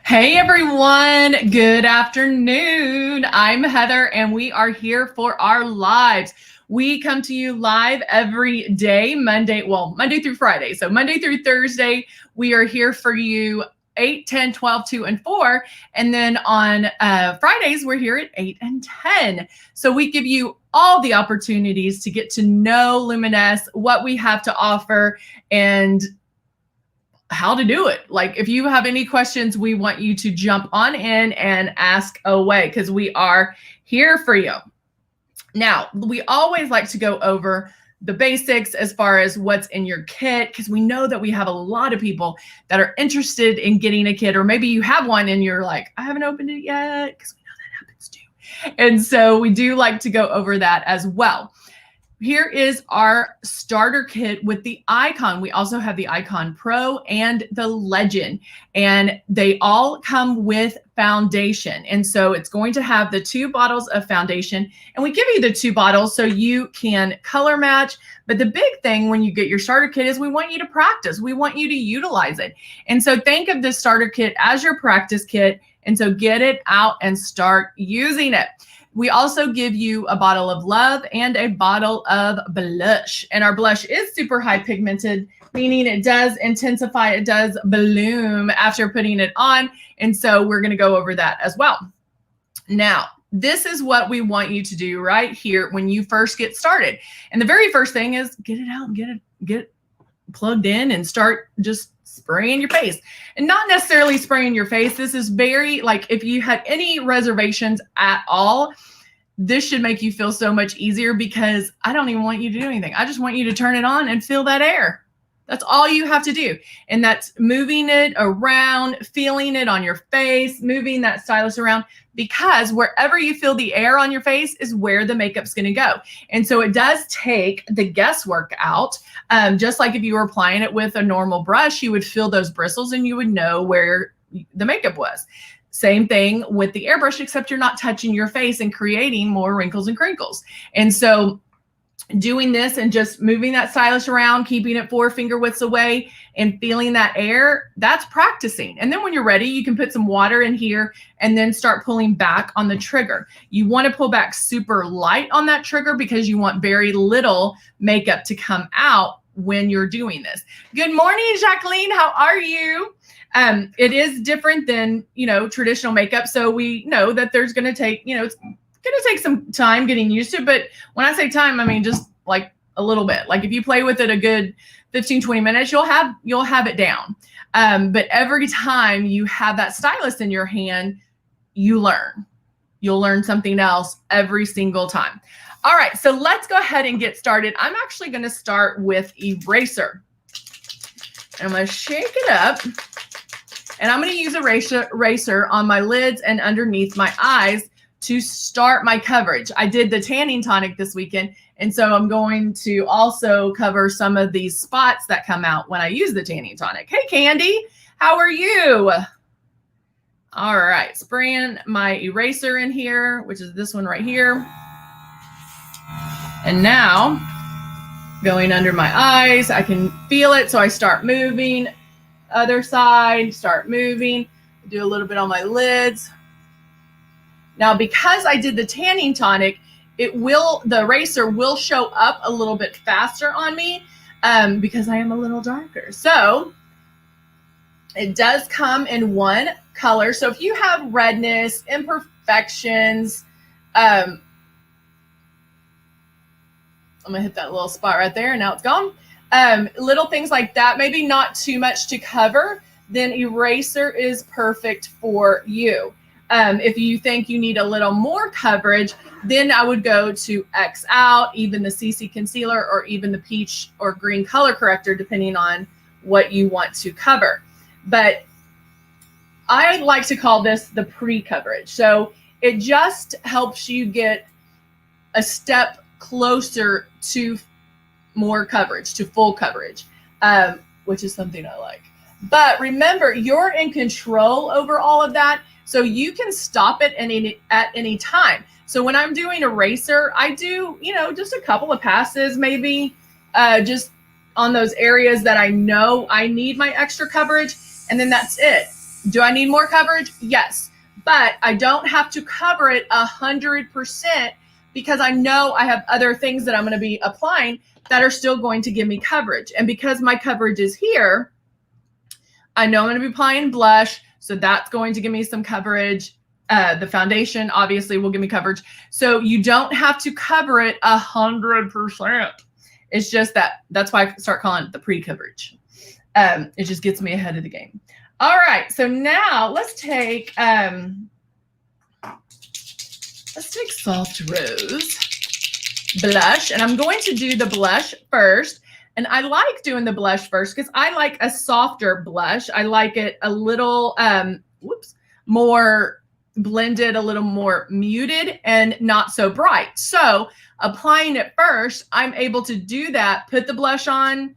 Hey everyone, good afternoon. I'm Heather and we are here for our lives. We come to you live every day, Monday through Friday. So Monday through Thursday, we are here for you 8, 10, 12, 2, and 4. And then on Fridays, we're here at 8 and 10. So we give you all the opportunities to get to know Luminous, what we have to offer, and how to do it. Like if you have any questions, we want you to jump on in and ask away because we are here for you. Now, we always like to go over the basics as far as what's in your kit, because we know that we have a lot of people that are interested in getting a kit, or maybe you have one and you're like, I haven't opened it yet, because we know that happens too. And so we do like to go over that as well. Here is our starter kit with the Icon. We also have the Icon Pro and the Legend, and they all come with foundation. And so it's going to have the 2 bottles of foundation, and we give you the 2 bottles so you can color match. But the big thing when you get your starter kit is we want you to practice. We want you to utilize it. And so think of this starter kit as your practice kit. And so get it out and start using it. We also give you a bottle of Love and a bottle of blush. And our blush is super high pigmented, meaning it does intensify, it does bloom after putting it on. And so we're going to go over that as well. Now, this is what we want you to do right here when you first get started. And the very first thing is get it out and get it plugged in and start just spraying your face. And not necessarily spraying your face. This is very, like, if you had any reservations at all, this should make you feel so much easier, because I don't even want you to do anything. I just want you to turn it on and feel that air. That's all you have to do. And that's moving it around, feeling it on your face, moving that stylus around, because wherever you feel the air on your face is where the makeup's going to go. And so it does take the guesswork out. Just like if you were applying it with a normal brush, you would feel those bristles and you would know where the makeup was. Same thing with the airbrush, except you're not touching your face and creating more wrinkles and crinkles. And so doing this and just moving that stylus around, keeping it 4 finger widths away and feeling that air, that's practicing. And then when you're ready, you can put some water in here and then start pulling back on the trigger. You want to pull back super light on that trigger because you want very little makeup to come out when you're doing this. Good morning, Jacqueline. How are you? It is different than, traditional makeup. So we know that there's going to take, it's going to take some time getting used to it. But when I say time, I mean, just like a little bit. Like if you play with it a good 15, 20 minutes, you'll have it down. But every time you have that stylus in your hand, you'll learn something else every single time. All right, so let's go ahead and get started. I'm actually going to start with eraser. I'm going to shake it up. And I'm going to use eraser on my lids and underneath my eyes to start my coverage. I did the tanning tonic this weekend, and so I'm going to also cover some of these spots that come out when I use the tanning tonic. Hey, Candy, how are you? All right, spraying my eraser in here, which is this one right here. And now going under my eyes, I can feel it, so I start moving. Other side, start moving, do a little bit on my lids. Now, because I did the tanning tonic, the eraser will show up a little bit faster on me because I am a little darker. So it does come in one color. So if you have redness, imperfections, I'm gonna hit that little spot right there, and now it's gone. Little things like that, maybe not too much to cover, then eraser is perfect for you. If you think you need a little more coverage, then I would go to X Out, even the CC concealer, or even the peach or green color corrector, depending on what you want to cover. But I like to call this the pre-coverage. So it just helps you get a step closer to more coverage, to full coverage, which is something I like. But remember, you're in control over all of that, so you can stop it at any time. So when I'm doing eraser, I do, just a couple of passes, maybe just on those areas that I know I need my extra coverage, and then that's it. Do I need more coverage? Yes, but I don't have to cover it 100% because I know I have other things that I'm going to be applying that are still going to give me coverage. And because my coverage is here, I know I'm going to be applying blush, so that's going to give me some coverage. The foundation obviously will give me coverage. So you don't have to cover it 100%. It's just that's why I start calling it the pre-coverage. It just gets me ahead of the game. All right, so now let's take Soft Rose blush, and I'm going to do the blush first. And I like doing the blush first because I like a softer blush. I like it a little more blended, a little more muted, and not so bright. So applying it first, I'm able to do that, put the blush on,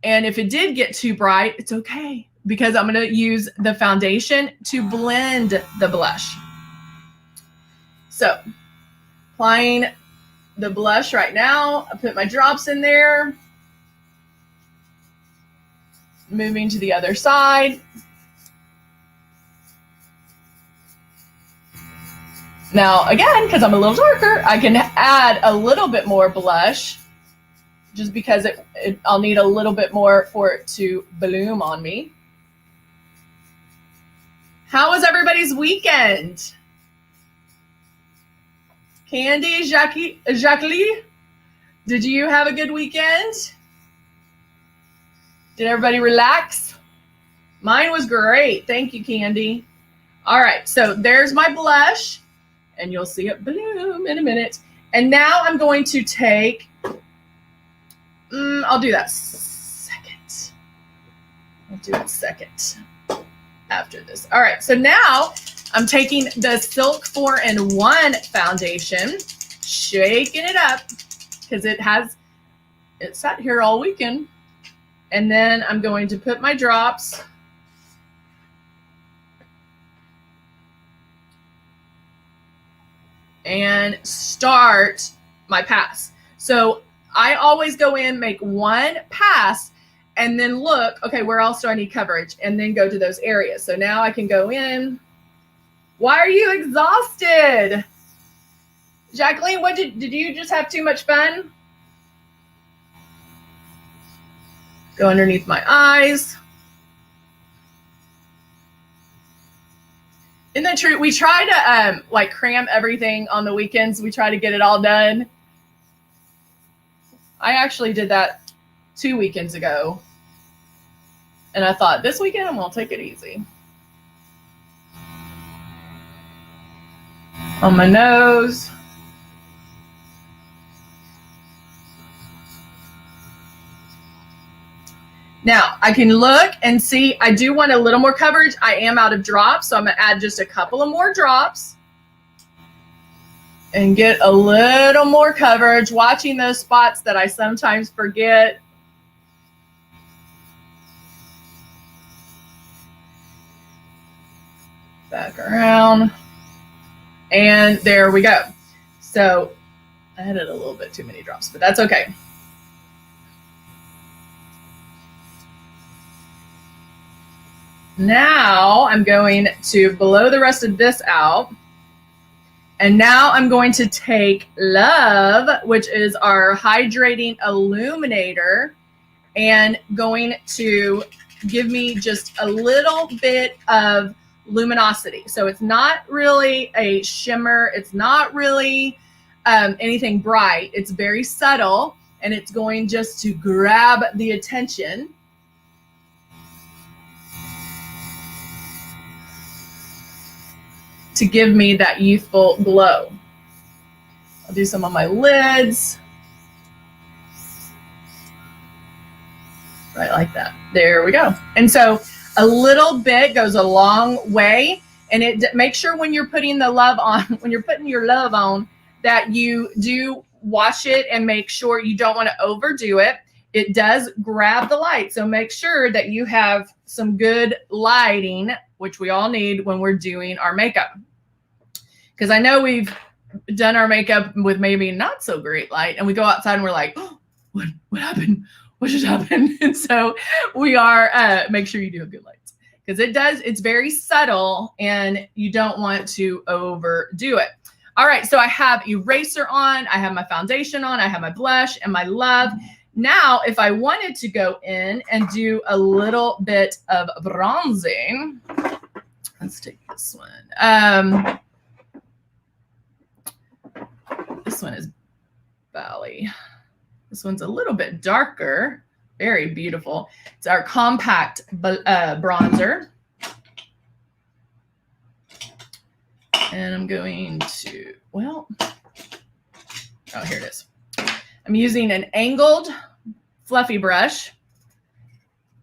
and if it did get too bright, it's okay because I'm going to use the foundation to blend the blush. So applying the blush right now, I put my drops in there. Moving to the other side. Now, again, because I'm a little darker, I can add a little bit more blush just because I'll need a little bit more for it to bloom on me. How was everybody's weekend? Candy, Jacqueline, did you have a good weekend? Did everybody relax? Mine was great. Thank you, Candy. All right, so there's my blush, and you'll see it bloom in a minute. And now I'm going to take, I'll do that second. I'll do it second after this. All right, so now I'm taking the Silk 4-in-1 foundation, shaking it up because it sat here all weekend. And then I'm going to put my drops and start my pass. So I always go in, make one pass, and then look, okay, where else do I need coverage? And then go to those areas. So now I can go in. Why are you exhausted? Jacqueline, did you just have too much fun? Go underneath my eyes. Isn't that true? We try to like cram everything on the weekends. We try to get it all done. I actually did that 2 weekends ago. And I thought this weekend I'm gonna take it easy. On my nose. Now, I can look and see, I do want a little more coverage. I am out of drops, so I'm going to add just a couple of more drops and get a little more coverage, watching those spots that I sometimes forget. Back around. And there we go. So I added a little bit too many drops, but that's okay. Now I'm going to blow the rest of this out. And now I'm going to take Love, which is our hydrating illuminator, and going to give me just a little bit of luminosity. So it's not really a shimmer. It's not really anything bright. It's very subtle, and it's going just to grab the attention. To give me that youthful glow. I'll do some on my lids. Right like that. There we go. And so a little bit goes a long way. And it make sure when you're putting the love on, when you're putting your love on, that you do wash it and make sure you don't want to overdo it. It does grab the light. So make sure that you have some good lighting, which we all need when we're doing our makeup. Because I know we've done our makeup with maybe not so great light, and we go outside and we're like, oh, what happened? What just happened? And so we are, make sure you do have good lights. because it's very subtle and you don't want to overdo it. All right, so I have eraser on, I have my foundation on, I have my blush and my love. Now, if I wanted to go in and do a little bit of bronzing, let's take this one. This one is Bali. This one's a little bit darker, very beautiful. It's our compact bronzer. And I'm going to, well, oh, here it is. I'm using an angled fluffy brush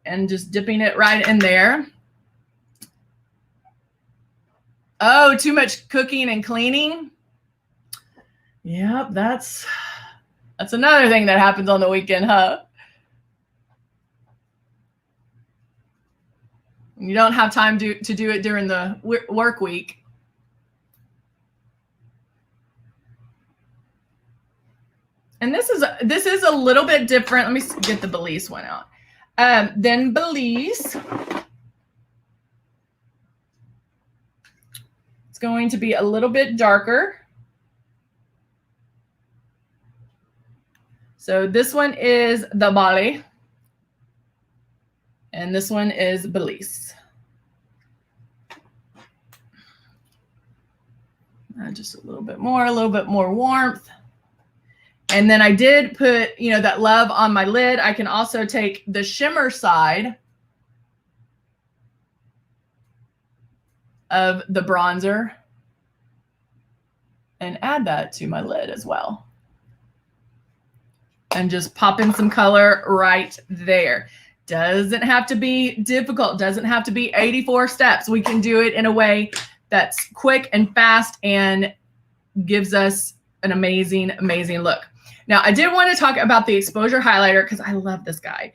and just dipping it right in there. Oh, too much cooking and cleaning. Yep, that's another thing that happens on the weekend, huh? You don't have time to do it during the work week. And this is a little bit different. Let me get the Belize one out. Then Belize. It's going to be a little bit darker. So this one is the Bali. And this one is Belize. Just a little bit more warmth. And then I did put, that love on my lid. I can also take the shimmer side of the bronzer and add that to my lid as well. And just pop in some color right there. Doesn't have to be difficult. Doesn't have to be 84 steps. We can do it in a way that's quick and fast and gives us an amazing, amazing look. Now, I did want to talk about the exposure highlighter because I love this guy.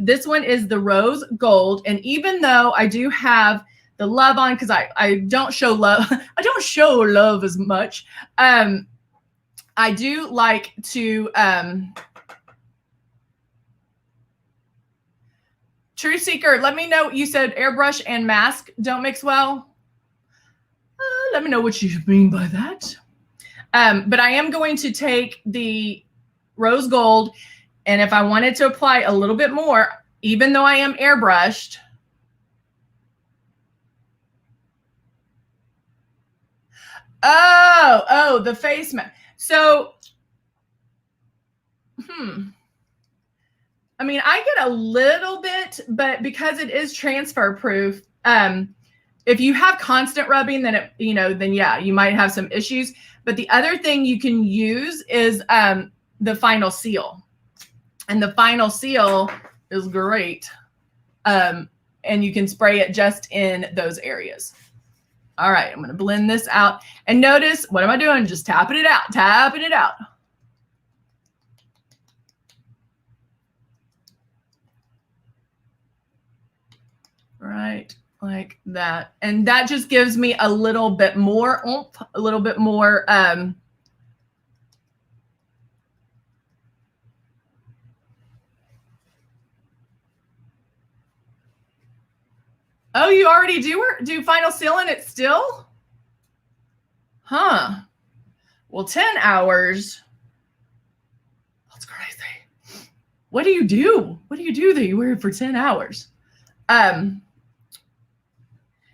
This one is the Rose Gold. And even though I do have the love on, because I don't show love, I don't show love as much. I do like to, True Seeker, let me know. You said airbrush and mask don't mix well. Let me know what you mean by that. But I am going to take the Rose Gold, and if I wanted to apply a little bit more, even though I am airbrushed, oh, the face mask. So, I mean, I get a little bit, but because it is transfer proof, if you have constant rubbing, then then yeah, you might have some issues. But the other thing you can use is the final seal. And the final seal is great. And you can spray it just in those areas. All right, I'm going to blend this out. And notice, what am I doing? Just tapping it out, tapping it out. Right, like that. And that just gives me a little bit more oomph, a little bit more oh, you already do final sealing it still? Huh. Well, 10 hours. That's crazy. What do you do? What do you do that you wear it for 10 hours?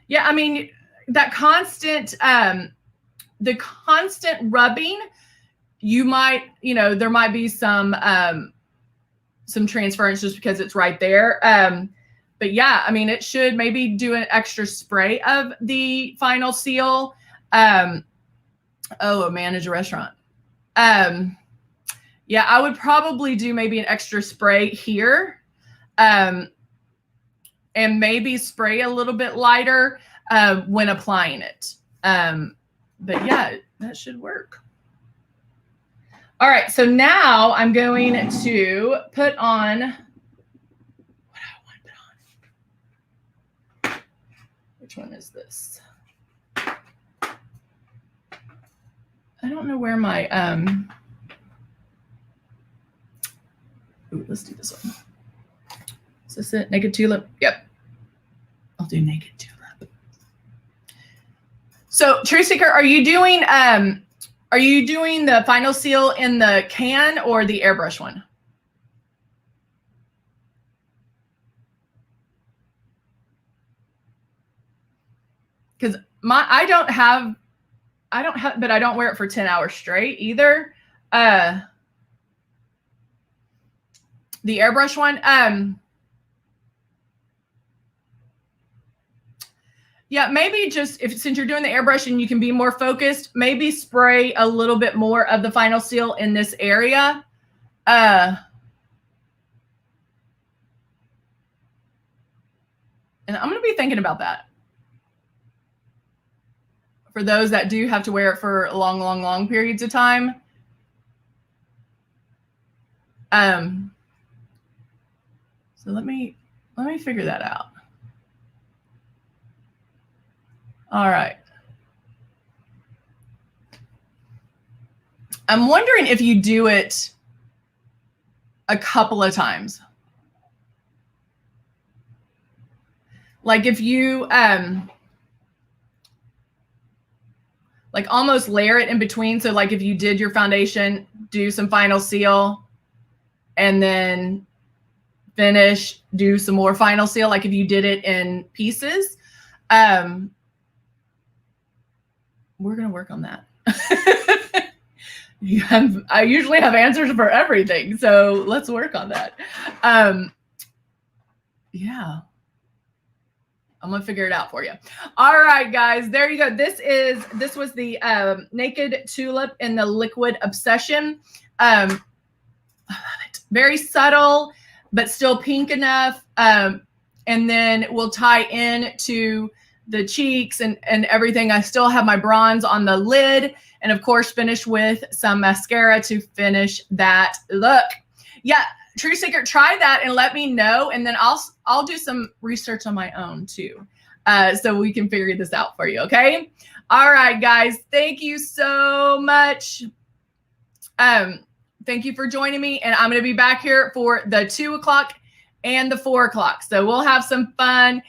Yeah, I mean, that constant, the constant rubbing, you might, there might be some transference just because it's right there. But yeah, I mean, it should maybe do an extra spray of the final seal. Oh, a manage a restaurant. Yeah, I would probably do maybe an extra spray here. And maybe spray a little bit lighter when applying it. But yeah, that should work. All right, so now I'm going to put on, what do I want to put on? Which one is this? I don't know where my, ooh, let's do this one. Is this it? Naked Tulip? Yep. I'll do Naked Tulip. So True Seeker, are you doing the final seal in the can or the airbrush one? Because I don't have, but I don't wear it for 10 hours straight either. The airbrush one, yeah, maybe just since you're doing the airbrush and you can be more focused, maybe spray a little bit more of the final seal in this area. And I'm going to be thinking about that. For those that do have to wear it for long periods of time. So let me figure that out. All right. I'm wondering if you do it a couple of times. Like if you like almost layer it in between. So like if you did your foundation, do some final seal, and then finish, do some more final seal. Like if you did it in pieces, we're going to work on that. I usually have answers for everything. So let's work on that. Yeah. I'm going to figure it out for you. All right, guys, there you go. This was the Naked Tulip in the Liquid Obsession. I love it. Very subtle, but still pink enough. And then we'll tie in to the cheeks and everything. I still have my bronze on the lid, and of course finish with some mascara to finish that look. Yeah, True Seeker, try that and let me know, and then I'll do some research on my own too, so we can figure this out for you. Okay. All right, guys, thank you so much. Thank you for joining me, and I'm going to be back here for the 2 o'clock and the 4 o'clock. So we'll have some fun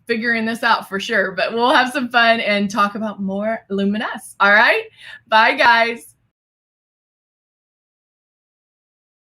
figuring this out for sure, but we'll have some fun and talk about more Luminous. All right. Bye, guys.